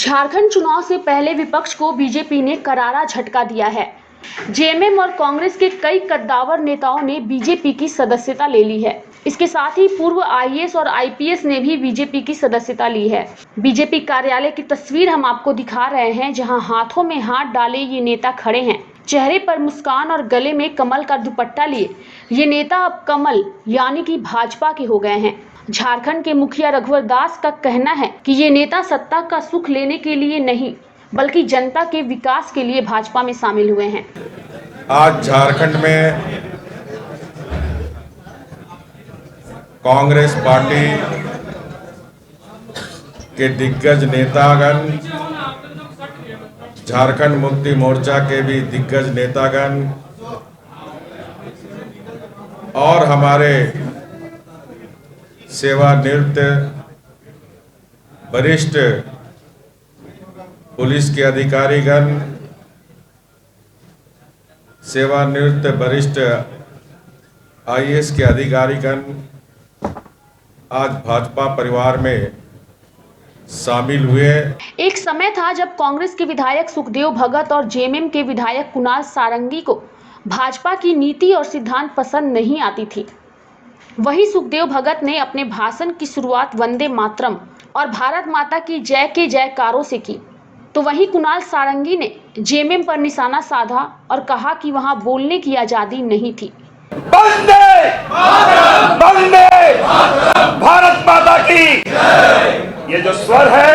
झारखंड चुनाव से पहले विपक्ष को बीजेपी ने करारा झटका दिया है। जेएमएम और कांग्रेस के कई कद्दावर नेताओं ने बीजेपी की सदस्यता ले ली है। इसके साथ ही पूर्व आईएएस और आईपीएस ने भी बीजेपी की सदस्यता ली है। बीजेपी कार्यालय की तस्वीर हम आपको दिखा रहे हैं, जहां हाथों में हाथ डाले ये नेता खड़े हैं। चेहरे पर मुस्कान और गले में कमल का दुपट्टा लिए ये नेता अब कमल यानी कि भाजपा के हो गए हैं। झारखंड के मुखिया रघुवर दास का कहना है कि ये नेता सत्ता का सुख लेने के लिए नहीं बल्कि जनता के विकास के लिए भाजपा में शामिल हुए हैं। आज झारखंड में कांग्रेस पार्टी के दिग्गज नेतागण, झारखंड मुक्ति मोर्चा के भी दिग्गज नेतागण और हमारे सेवानिवृत्त वरिष्ठ पुलिस के अधिकारीगण, सेवानिवृत्त वरिष्ठ आईएएस के अधिकारीगण आज भाजपा परिवार में शामिल हुए। एक समय था जब कांग्रेस के विधायक सुखदेव भगत और जेएमएम के विधायक कुणाल सारंगी को भाजपा की नीति और सिद्धांत पसंद नहीं आती थी। वही सुखदेव भगत ने अपने भाषण की शुरुआत वंदे मातरम और भारत माता की जय के जयकारों से की, तो वहीं कुणाल सारंगी ने जेएमएम पर निशाना साधा और कहा कि वहां बोलने की आजादी नहीं थी। वंदे वंदे भारत माता की ये जो स्वर है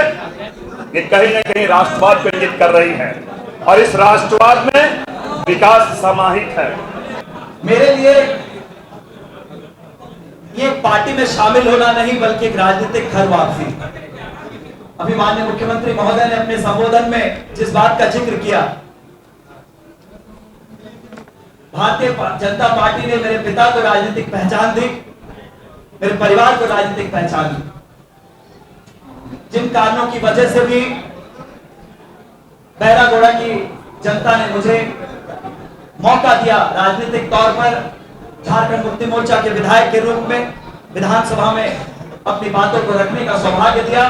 ये कहीं न कहीं राष्ट्रवाद को इंगित कर रही है और इस राष्ट्रवाद में विकास समाहित है। मेरे लिए ये पार्टी में शामिल होना नहीं बल्कि एक राजनीतिक घर वापसी। अभी माननीय मुख्यमंत्री महोदय ने अपने संबोधन में जिस बात का जिक्र किया, भारतीय जनता पार्टी ने मेरे पिता को राजनीतिक पहचान दी, मेरे परिवार को राजनीतिक पहचान दी। जिन कारणों की वजह से भी बैरागोड़ा की जनता ने मुझे मौका दिया राजनीतिक तौर पर झारखंड मुक्ति मोर्चा के विधायक के रूप में विधानसभा में अपनी बातों को रखने का सौभाग्य दिया।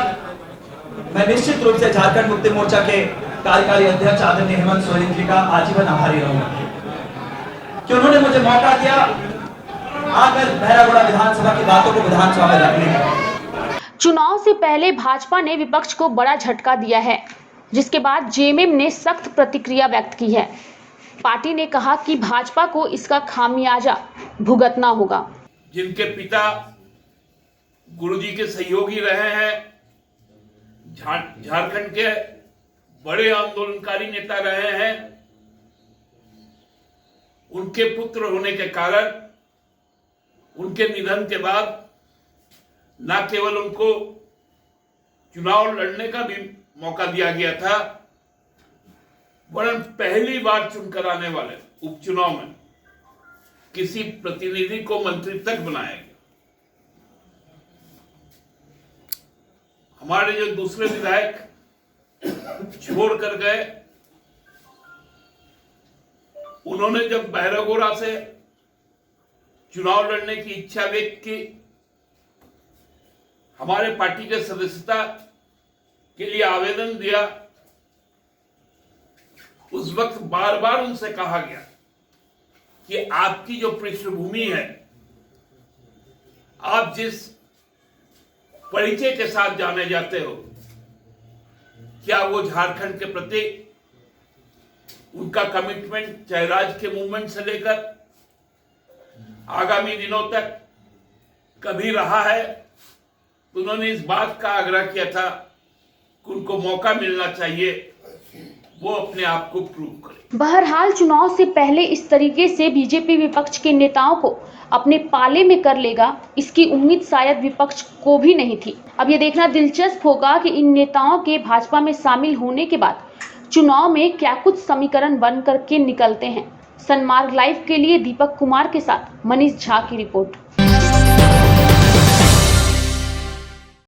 मैं निश्चित रूप से झारखंड मुक्ति मोर्चा के कार्यकारी अध्यक्ष आदरणीय हेमंत सोरेन जी का आजीवन आभारी रहूंगा कि उन्होंने मुझे मौका दिया आकर बैरागोड़ा विधानसभा की बातों को विधानसभा में रखने का। चुनाव से पहले भाजपा ने विपक्ष को बड़ा झटका दिया है, जिसके बाद जेएमएम ने सख्त प्रतिक्रिया व्यक्त की है। पार्टी ने कहा कि भाजपा को इसका खामियाजा भुगतना होगा। जिनके पिता गुरुजी के सहयोगी रहे हैं, झारखंड के बड़े आंदोलनकारी नेता रहे हैं, उनके पुत्र होने के कारण उनके निधन के बाद न केवल उनको चुनाव लड़ने का भी मौका दिया गया था, वरन पहली बार चुनकर आने वाले उपचुनाव में किसी प्रतिनिधि को मंत्री तक बनाया गया। हमारे जो दूसरे विधायक छोड़कर गए, उन्होंने जब बैरागोड़ा से चुनाव लड़ने की इच्छा व्यक्त की, हमारे पार्टी के सदस्यता के लिए आवेदन दिया, उस वक्त बार बार उनसे कहा गया कि आपकी जो पृष्ठभूमि है, आप जिस परिचय के साथ जाने जाते हो, क्या वो झारखंड के प्रति उनका कमिटमेंट चाहे राज्य के मूवमेंट से लेकर आगामी दिनों तक कभी रहा है। तो उन्होंने इस बात का आग्रह किया था कि उनको मौका मिलना चाहिए, वो अपने आप को प्रूव करे। बहरहाल चुनाव से पहले इस तरीके से बीजेपी विपक्ष के नेताओं को अपने पाले में कर लेगा, इसकी उम्मीद शायद विपक्ष को भी नहीं थी। अब ये देखना दिलचस्प होगा कि इन नेताओं के भाजपा में शामिल होने के बाद चुनाव में क्या कुछ समीकरण बन करके निकलते हैं। सनमार्ग लाइव के लिए दीपक कुमार के साथ मनीष झा की रिपोर्ट।